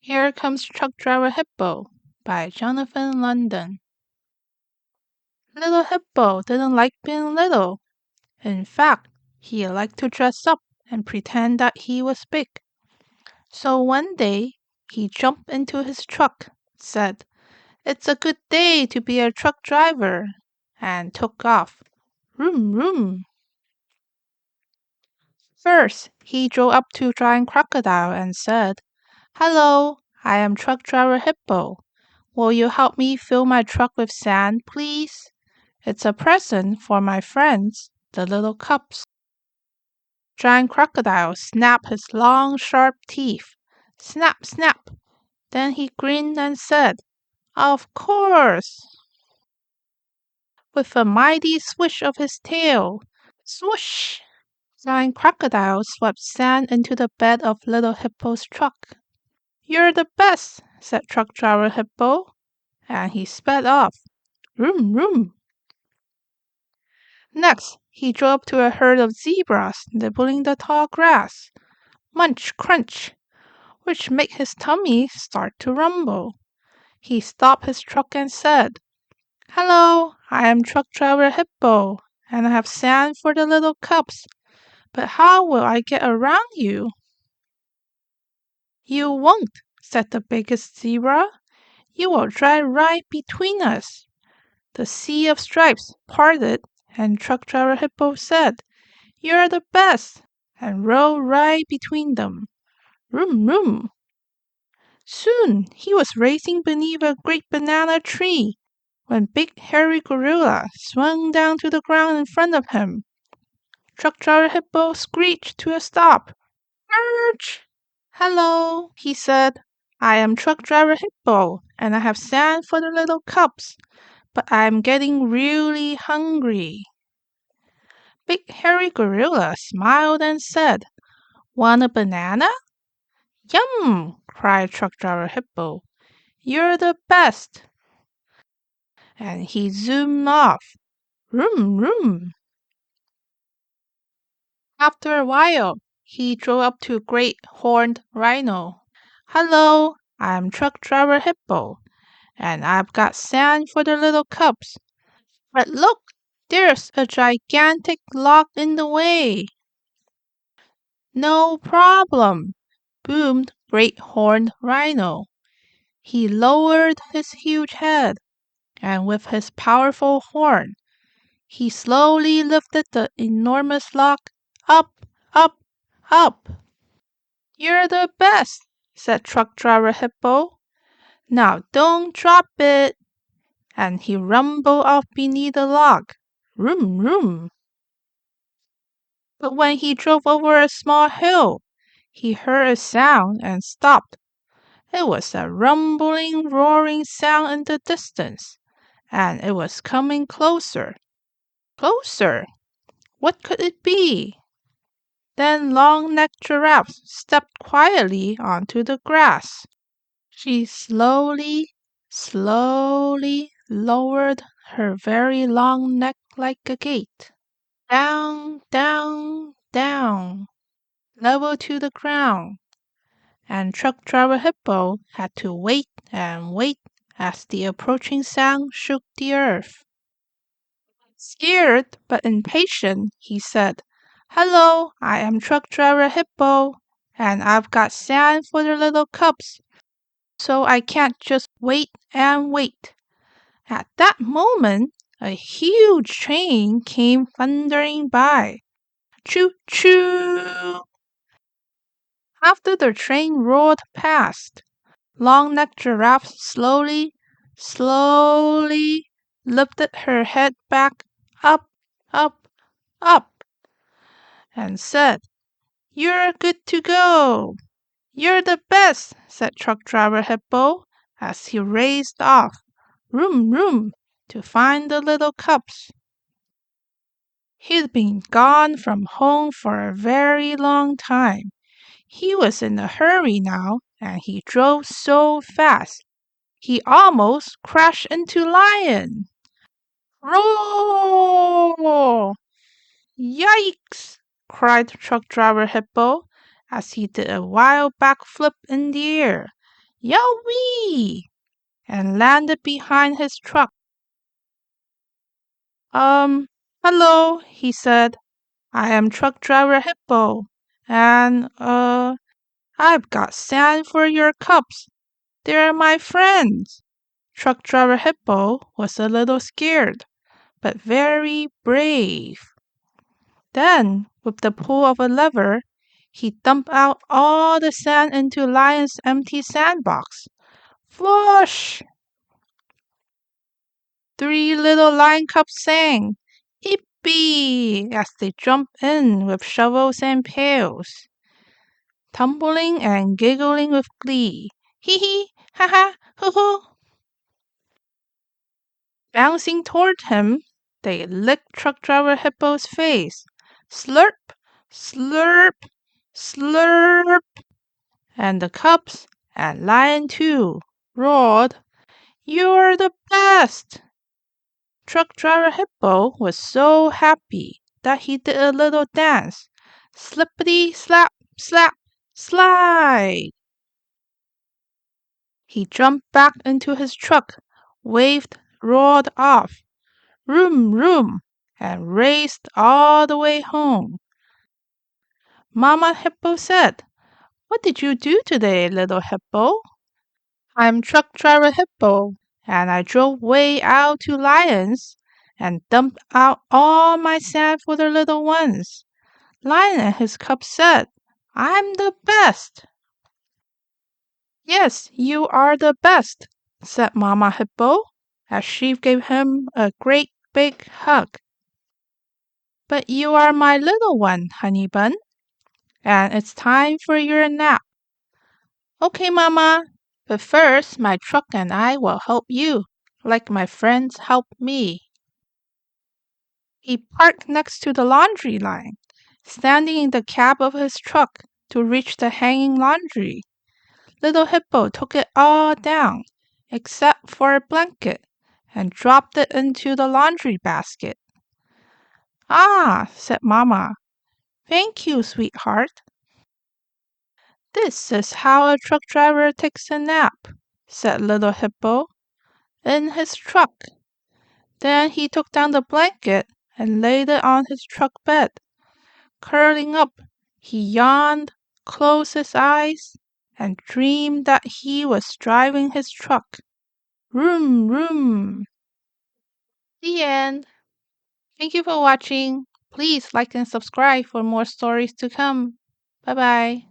Here Comes Truck Driver Hippo by Jonathan London. Little Hippo didn't like being little. In fact, he liked to dress up and pretend that he was big. So one day, he jumped into his truck, said, "It's a good day to be a truck driver," and took off. Vroom, vroom. First, he drove up to Giant Crocodile and said, "Hello, I am Truck Driver Hippo. Will you help me fill my truck with sand, please? It's a present for my friends, the little cubs." Giant Crocodile snapped his long, sharp teeth. Snap, snap. Then he grinned and said, "Of course." With a mighty swish of his tail, swoosh! Giant Crocodile swept sand into the bed of Little Hippo's truck. "You're the best," said Truck Driver Hippo, and he sped off. Vroom, vroom. Next, he drove to a herd of zebras nibbling the tall grass. Munch, crunch, which made his tummy start to rumble. He stopped his truck and said, "Hello, I am Truck Driver Hippo, and I have sand for the little cubs. But how will I get around you?" "You won't," said the biggest zebra. "You will drive right between us." The sea of stripes parted, and Truck Driver Hippo said, "You're the best," and rode right between them. Vroom, vroom. Soon he was racing beneath a great banana tree when big hairy gorilla swung down to the ground in front of him. Truck Driver Hippo screeched to a stop. "Urge!" "Hello," he said. "I am Truck Driver Hippo, and I have sand for the little cubs. But I am getting really hungry." Big hairy gorilla smiled and said, "Want a banana?" "Yum!" cried Truck Driver Hippo. "You're the best!" And he zoomed off. Vroom, vroom. After a while, he drove up to a great horned rhino. "Hello, I'm Truck Driver Hippo, and I've got sand for the little cubs. But look, there's a gigantic log in the way." "No problem," boomed Great Horned Rhino. He lowered his huge head, and with his powerful horn, he slowly lifted the enormous log up, up, up. "You're the best," said Truck Driver Hippo. "Now don't drop it." And he rumbled off beneath the log. Room, room. But when he drove over a small hill, he heard a sound and stopped. It was a rumbling, roaring sound in the distance, and it was coming closer. Closer! What could it be? Then Long-necked Giraffe stepped quietly onto the grass. She slowly, slowly lowered her very long neck like a gate. Down, down, down, level to the ground. And Truck Driver Hippo had to wait and wait as the approaching sound shook the earth. Scared but impatient, he said, "Hello, I am Truck Driver Hippo, and I've got sand for the little cubs, so I can't just wait and wait." At that moment, a huge train came thundering by. Choo choo! After the train roared past, Long-necked Giraffe slowly, slowly lifted her head back up, up, up, and said, "You're good to go." "You're the best," said Truck Driver Hippo as he raced off, room, room, to find the little cubs. He'd been gone from home for a very long time. He was in a hurry now, and he drove so fast he almost crashed into Lion. "Roar!" "Yikes!" cried Truck Driver Hippo as he did a wild backflip in the air. Yowie! And landed behind his truck. Hello, he said. I am truck driver Hippo. And, I've got sand for your cups. They're my friends. Truck driver Hippo was a little scared, but very brave. Then, with the pull of a lever, he dumped out all the sand into Lion's empty sandbox. Whoosh! 3 little lion cubs sang, Yippee! As they jumped in with shovels and pails, tumbling and giggling with glee. Hee hee, ha ha, hoo hoo. Bouncing toward him, they licked Truck Driver Hippo's face. Slurp, slurp, slurp. And the cubs, and Lion too, roared, You're the best! Truck Driver Hippo was so happy that he did a little dance. Slippity slap, slap, slide! He jumped back into his truck, waved, roared off, room, room, and raced all the way home. Mama Hippo said, What did you do today, little Hippo? I'm truck driver Hippo, and I drove way out to Lions and dumped out all my sand for the little ones. Lion and his cubs said, I'm the best. Yes, you are the best, said Mama Hippo, as she gave him a great big hug. But you are my little one, honey bun, and it's time for your nap. Okay, Mama, but first my truck and I will help you, like my friends helped me. He parked next to the laundry line, standing in the cab of his truck to reach the hanging laundry. Little Hippo took it all down, except for a blanket, and dropped it into the laundry basket. Ah, said Mama. Thank you, sweetheart. This is how a truck driver takes a nap, said Little Hippo, in his truck. Then he took down the blanket and laid it on his truck bed. Curling up, he yawned, closed his eyes, and dreamed that he was driving his truck. Room, room. The end. Thank you for watching. Please like and subscribe for more stories to come. Bye bye.